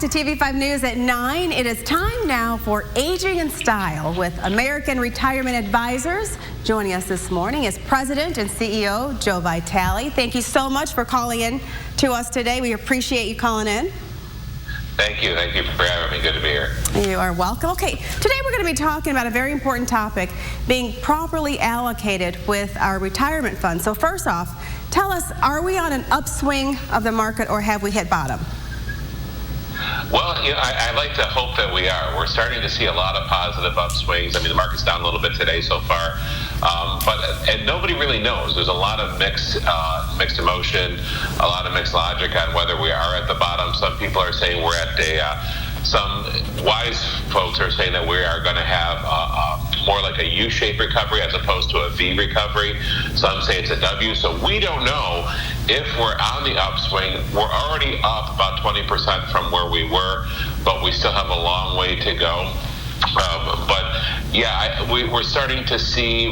to TV5 News at 9. It is time now for Aging in Style with American Retirement Advisors. Joining us this morning is President and CEO Joe Vitale. Thank you so much for calling in to us today. We appreciate you calling in. Thank you. Thank you for having me. Good to be here. You are welcome. Okay, today we're going to be talking about a very important topic, being properly allocated with our retirement funds. So first off, tell us, are we on an upswing of the market or have we hit bottom? Well, I like to hope that we are. We're starting to see a lot of positive upswings. I mean, the market's down a little bit today so far, and nobody really knows. There's a lot of mixed emotion, a lot of mixed logic on whether we are at the bottom. Some people are saying we're at some wise folks are saying that we are going to have more like a U-shaped recovery as opposed to a V recovery. Some say it's a W. So we don't know if we're on the upswing. We're already up about 20% from where we were, but we still have a long way to go. We're starting to see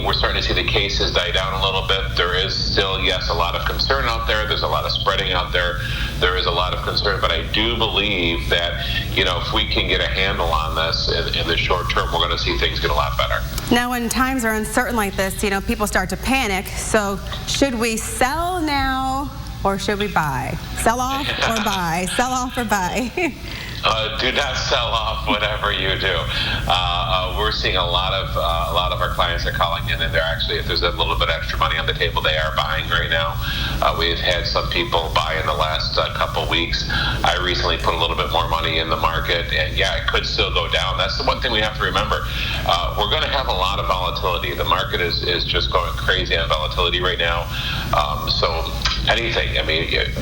the cases die down a little bit. There is still, yes, a lot of concern out there. There's a lot of spreading out there. There is a lot of concern, but I do believe that, if we can get a handle on this in the short term, we're going to see things get a lot better. Now, when times are uncertain like this, people start to panic. So should we sell now or should we buy? Sell off or buy? Sell off or buy? Do not sell off whatever you do. We're seeing a lot of our clients are calling in, and they're actually, if there's a little bit extra money on the table, they are buying right now. We've had some people buy in the last couple weeks. I recently put a little bit more money in the market, and it could still go down. That's the one thing we have to remember. We're going to have a lot of volatility. The market is just going crazy on volatility right now. So anything,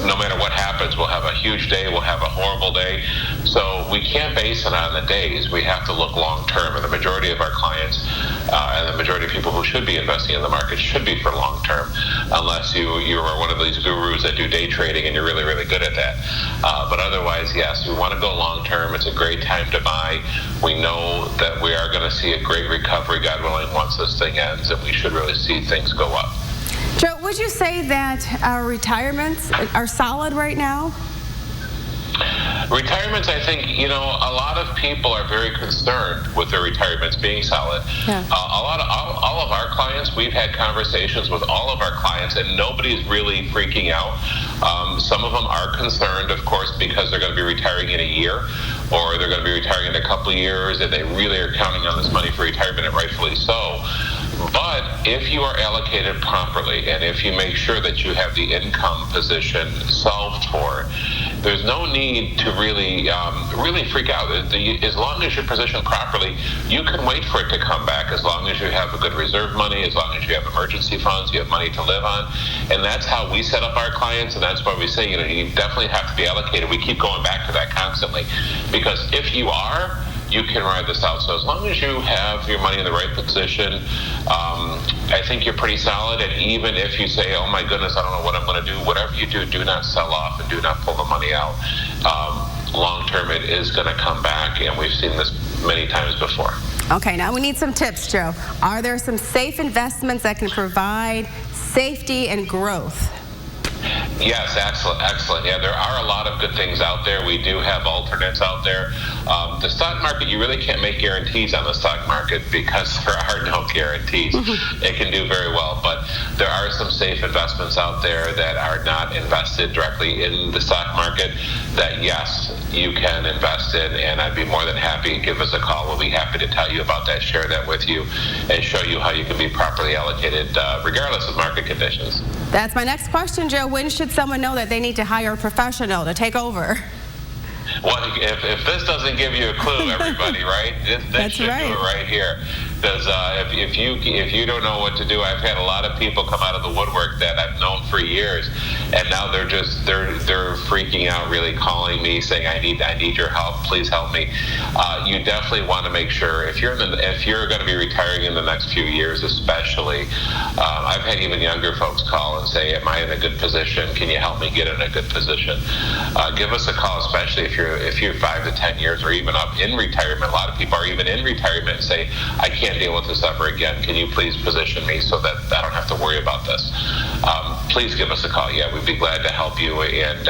no matter what happens, we'll have a huge day, we'll have a horrible day. So we can't base it on the days. We have to look long term, and the majority of our clients and the majority of people who should be investing in the market should be for long term, unless you are one of these gurus that do day trading and you're really, really good at that. But otherwise, yes, we want to go long term. It's a great time to buy. We know that we are going to see a great recovery, God willing, once this thing ends, and we should really see things go up. Joe, would you say that our retirements are solid right now? Retirements, I think, a lot of people are very concerned with their retirements being solid. Yeah. All of our clients, we've had conversations with all of our clients, and nobody's really freaking out. Some of them are concerned, of course, because they're going to be retiring in a year, or they're going to be retiring in a couple of years, and they really are counting on this money for retirement, and rightfully so. But if you are allocated properly, and if you make sure that you have the income position solved for, there's no need to really freak out. As long as you're positioned properly, you can wait for it to come back, as long as you have a good reserve money, as long as you have emergency funds, you have money to live on. And that's how we set up our clients, and that's why we say, you definitely have to be allocated. We keep going back to that constantly, because if you are, you can ride this out. So as long as you have your money in the right position, I think you're pretty solid. And even if you say, oh my goodness, I don't know what I'm going to do, whatever you do, do not sell off and do not pull the money out. Long term, it is going to come back, and we've seen this many times before. Okay, now we need some tips, Joe. Are there some safe investments that can provide safety and growth? Yes, excellent. Yeah, there are a lot of good things out there. We do have alternates out there. The stock market, you really can't make guarantees on the stock market because there are no guarantees. It can do very well, but there are some safe investments out there that are not invested directly in the stock market that, yes, you can invest in, and I'd be more than happy. Give us a call. We'll be happy to tell you about that, share that with you, and show you how you can be properly allocated regardless of market conditions. That's my next question, Joe. When should someone know that they need to hire a professional to take over? Well, if this doesn't give you a clue, everybody, right? This should do it right here. Because if you don't know what to do, I've had a lot of people come out of the woodwork that I've known for years, and now they're freaking out, really calling me saying, I need your help, please help me. You definitely want to make sure if you're going to be retiring in the next few years, especially. I've had even younger folks call and say, am I in a good position? Can you help me get in a good position? Give us a call, especially if you're 5 to 10 years or even up in retirement. A lot of people are even in retirement and say, I can't can't deal with this ever again. Can you please position me so that I don't have to worry about this? Please give us a call. Yeah, we'd be glad to help you and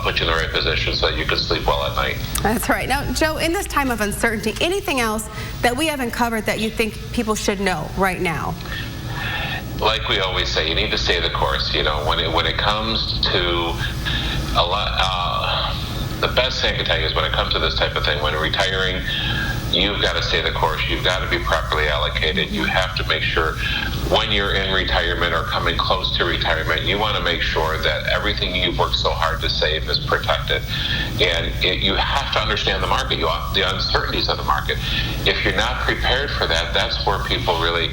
put you in the right position so that you can sleep well at night. That's right. Now, Joe, in this time of uncertainty, anything else that we haven't covered that you think people should know right now? Like we always say, you need to stay the course. You know, when it comes to a lot, the best thing I can tell you is when it comes to this type of thing, when retiring, you've got to stay the course. You've got to be properly allocated. You have to make sure when you're in retirement or coming close to retirement, you want to make sure that everything you've worked so hard to save is protected. And you have to understand the market, the uncertainties of the market. If you're not prepared for that, that's where people really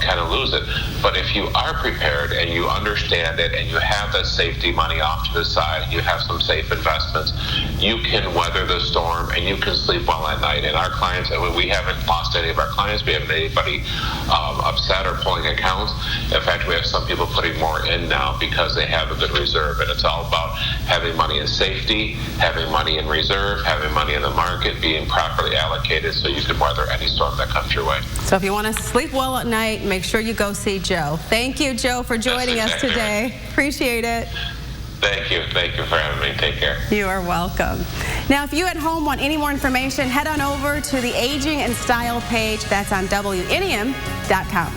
kind of lose it. But if you are prepared and you understand it and you have that safety money off to the side, you have some safe investments, you can weather the storm and you can sleep well at night. And our clients, we haven't lost any of our clients. We haven't anybody upset or pulling accounts. In fact, we have some people putting more in now because they have a good reserve. And it's all about having money in safety, having money in reserve, having money in the market, being properly allocated so you can weather any storm that comes your way. So if you want to sleep well at night, make sure you go see Joe. Thank you, Joe, for joining us today. Appreciate it. Thank you. Thank you for having me. Take care. You are welcome. Now, if you at home want any more information, head on over to the Aging and Style page. That's on WNEM.com.